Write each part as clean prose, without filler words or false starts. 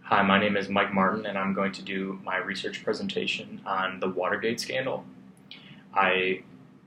Hi, my name is Mike Martin, and I'm going to do my research presentation on the Watergate scandal. I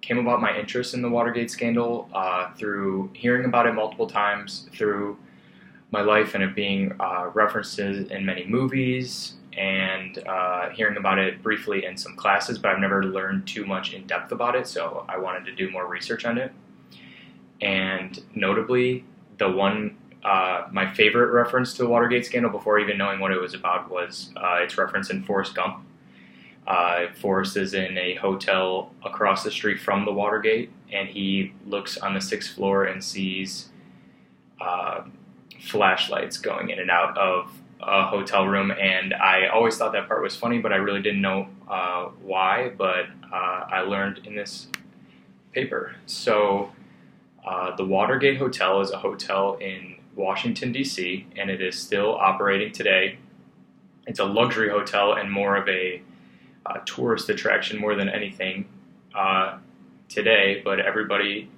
came about my interest in the Watergate scandal through hearing about it multiple times through my life and it being referenced in many movies and hearing about it briefly in some classes, but I've never learned too much in depth about it, so I wanted to do more research on it. And notably, my favorite reference to the Watergate scandal before even knowing what it was about was its reference in Forrest Gump. Forrest is in a hotel across the street from the Watergate, and he looks on the sixth floor and sees flashlights going in and out of a hotel room. And I always thought that part was funny, but I really didn't know why. But I learned in this paper. So the Watergate Hotel is a hotel in Washington, D.C., and it is still operating today. It's a luxury hotel and more of a tourist attraction more than anything today, but everybody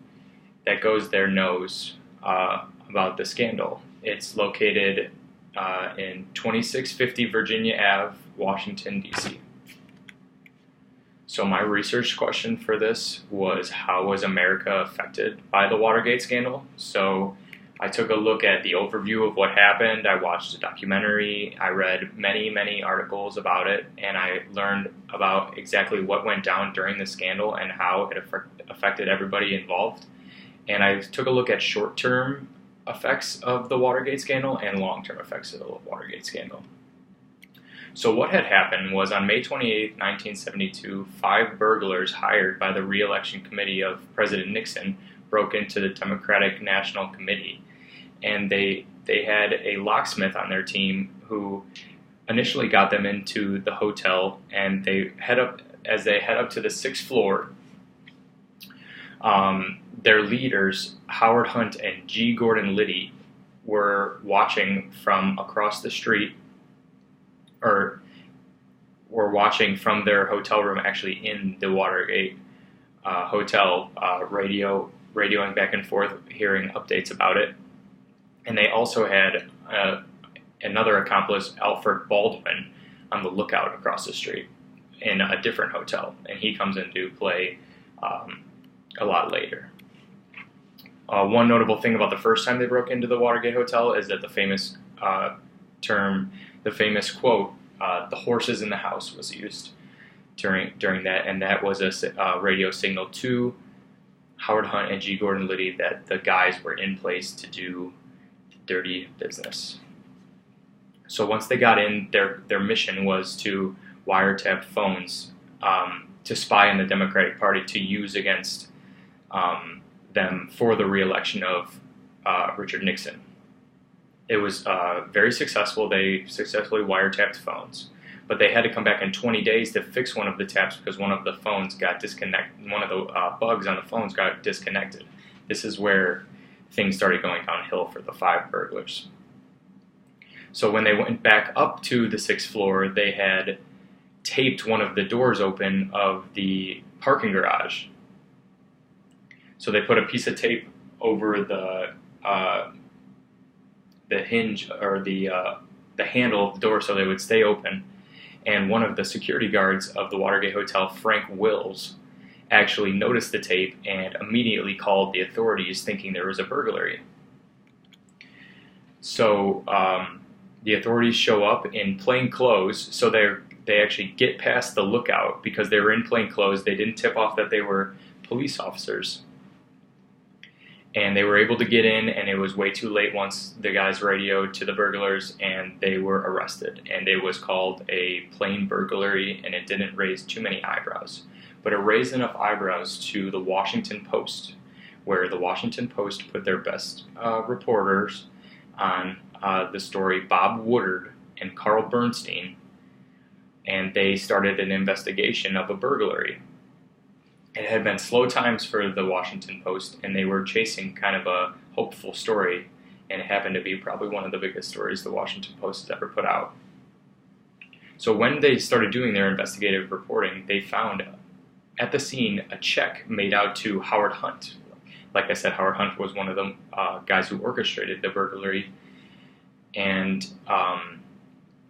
that goes there knows about the scandal. It's located in 2650 Virginia Ave, Washington, D.C. So my research question for this was, how was America affected by the Watergate scandal? So I took a look at the overview of what happened. I watched a documentary. I read many articles about it, and I learned about exactly what went down during the scandal and how it affected everybody involved. And I took a look at short-term effects of the Watergate scandal and long-term effects of the Watergate scandal. So what had happened was on May 28, 1972, 5 burglars hired by the re-election committee of President Nixon broke into the Democratic National Committee. And they had a locksmith on their team who initially got them into the hotel, and as they head up to the 6th floor, their leaders, Howard Hunt and G. Gordon Liddy, were watching from across the street, or were watching from their hotel room actually in the Watergate hotel, radioing back and forth, hearing updates about it. And they also had another accomplice, Alfred Baldwin, on the lookout across the street in a different hotel, and he comes into play a lot later. One notable thing about the first time they broke into the Watergate Hotel is that the famous quote, "the horses in the house," was used during that, and that was a radio signal to Howard Hunt and G. Gordon Liddy that the guys were in place to do dirty business. So once they got in, their mission was to wiretap phones to spy on the Democratic Party to use against them for the re-election of Richard Nixon. It was very successful. They successfully wiretapped phones, but they had to come back in 20 days to fix one of the taps because one of the phones got disconnected. One of the bugs on the phones got disconnected. This is where things started going downhill for the 5 burglars. So when they went back up to the 6th floor, they had taped one of the doors open of the parking garage. So they put a piece of tape over the hinge or the handle of the door so they would stay open. And one of the security guards of the Watergate Hotel, Frank Wills, actually noticed the tape and immediately called the authorities thinking there was a burglary. So the authorities show up in plain clothes, so they actually get past the lookout because they were in plain clothes. They didn't tip off that they were police officers. And they were able to get in, and it was way too late once the guys radioed to the burglars, and they were arrested. And it was called a plain burglary, and it didn't raise too many eyebrows. But it raised enough eyebrows to the Washington Post, where the Washington Post put their best reporters on the story, Bob Woodard and Carl Bernstein, and they started an investigation of a burglary. It had been slow times for the Washington Post, and they were chasing kind of a hopeful story, and it happened to be probably one of the biggest stories the Washington Post has ever put out. So when they started doing their investigative reporting, they found at the scene a check made out to Howard Hunt. Like I said, Howard Hunt was one of the guys who orchestrated the burglary, and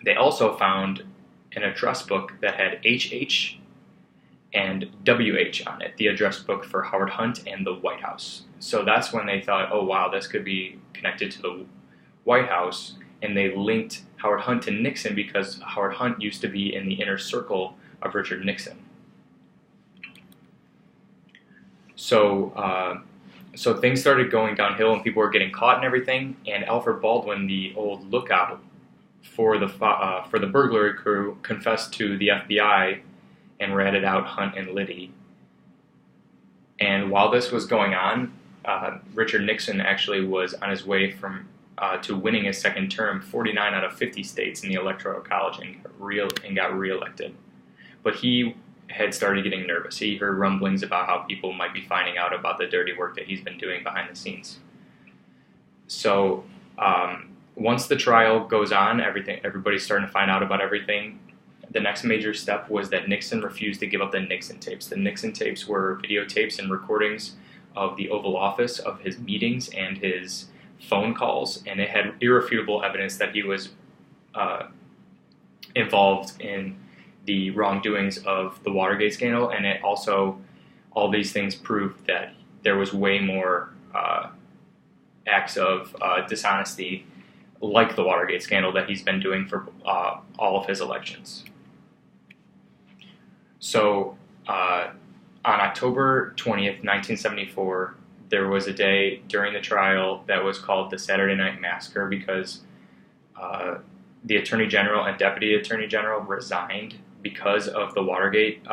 They also found an address book that had HH and WH on it, the address book for Howard Hunt and the White House. So that's when they thought, oh wow, this could be connected to the White House, and they linked Howard Hunt to Nixon because Howard Hunt used to be in the inner circle of Richard Nixon. So things started going downhill, and people were getting caught and everything. And Alfred Baldwin, the old lookout for the burglary crew, confessed to the FBI and ratted out Hunt and Liddy. And while this was going on, Richard Nixon actually was on his way to winning his second term, 49 out of 50 states in the Electoral College, and got reelected. But he had started getting nervous. He heard rumblings about how people might be finding out about the dirty work that he's been doing behind the scenes. So once the trial goes on, everybody's starting to find out about everything. The next major step was that Nixon refused to give up the Nixon tapes. The Nixon tapes were videotapes and recordings of the Oval Office, of his meetings and his phone calls, and it had irrefutable evidence that he was involved in the wrongdoings of the Watergate scandal, and it also, all these things proved that there was way more acts of dishonesty like the Watergate scandal that he's been doing for all of his elections. So on October 20th, 1974, there was a day during the trial that was called the Saturday Night Massacre because the Attorney General and Deputy Attorney General resigned because of the Watergate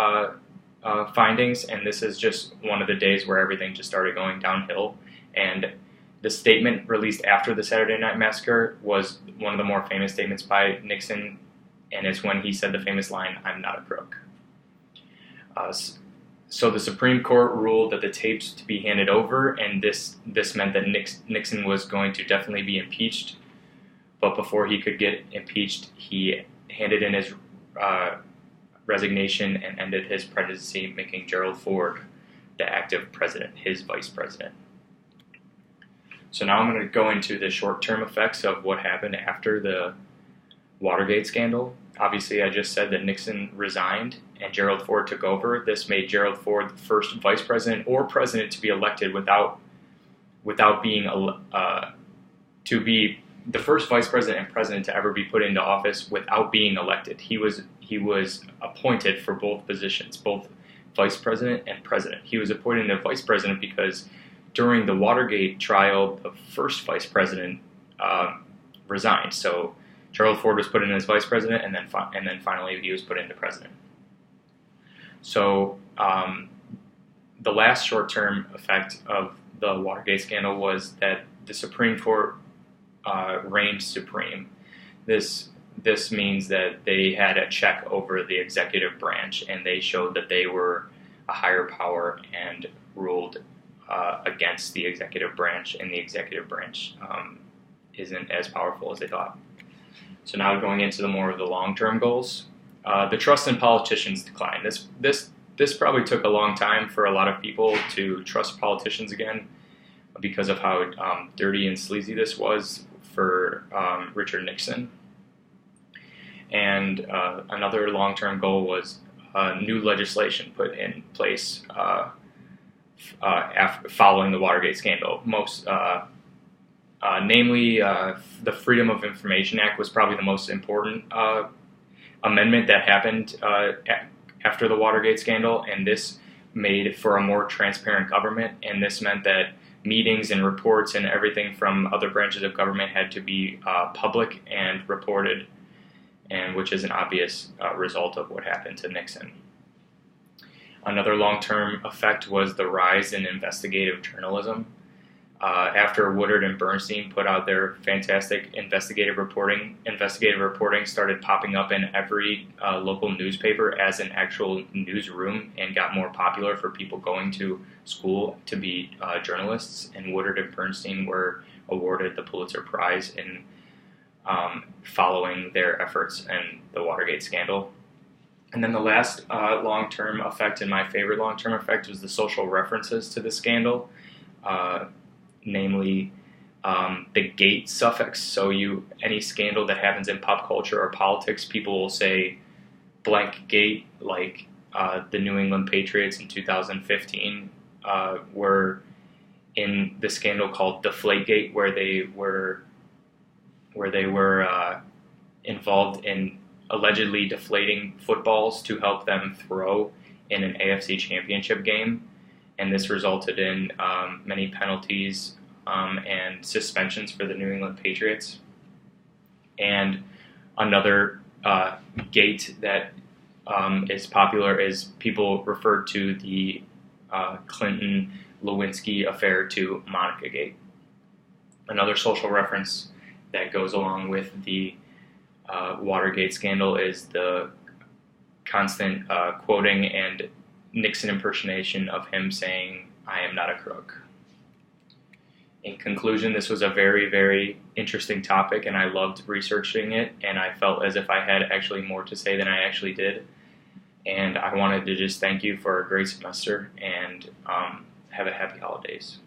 findings, and this is just one of the days where everything just started going downhill. And the statement released after the Saturday Night Massacre was one of the more famous statements by Nixon, and it's when he said the famous line, "I'm not a crook." So the Supreme Court ruled that the tapes to be handed over, and this meant that Nixon was going to definitely be impeached. But before he could get impeached, he handed in his resignation and ended his presidency, making Gerald Ford the active president, his vice president. So now I'm going to go into the short-term effects of what happened after the Watergate scandal. Obviously, I just said that Nixon resigned and Gerald Ford took over. This made Gerald Ford the first vice president or president to be elected without being to be the first vice president and president to ever be put into office without being elected. He was appointed for both positions, both vice president and president. He was appointed as vice president because during the Watergate trial, the first vice president resigned. So Gerald Ford was put in as vice president, and then finally he was put into president. So the last short-term effect of the Watergate scandal was that the Supreme Court reigned supreme. This means that they had a check over the executive branch, and they showed that they were a higher power and ruled against the executive branch, and the executive branch isn't as powerful as they thought. So now going into the more of the long-term goals, the trust in politicians declined. This probably took a long time for a lot of people to trust politicians again because of how dirty and sleazy this was for Richard Nixon. And another long-term goal was new legislation put in place following the Watergate scandal. Namely, the Freedom of Information Act was probably the most important amendment that happened after the Watergate scandal, and this made for a more transparent government, and this meant that meetings and reports and everything from other branches of government had to be public and reported, and which is an obvious result of what happened to Nixon. Another long-term effect was the rise in investigative journalism. After Woodard and Bernstein put out their fantastic investigative reporting started popping up in every local newspaper as an actual newsroom and got more popular for people going to school to be journalists. And Woodard and Bernstein were awarded the Pulitzer Prize in following their efforts in the Watergate scandal. And then the last long-term effect, and my favorite long-term effect, was the social references to the scandal. Namely, the gate suffix. So any scandal that happens in pop culture or politics, people will say blank gate, like the New England Patriots in 2015 were in the scandal called Deflategate, where they were involved in allegedly deflating footballs to help them throw in an AFC Championship game, and this resulted in many penalties and suspensions for the New England Patriots. And another gate that is popular is people refer to the Clinton-Lewinsky affair to Monica Gate. Another social reference that goes along with the Watergate scandal is the constant quoting and Nixon impersonation of him saying, "I am not a crook." In conclusion, this was a very, very interesting topic, and I loved researching it, and I felt as if I had actually more to say than I actually did. And I wanted to just thank you for a great semester, and have a happy holidays.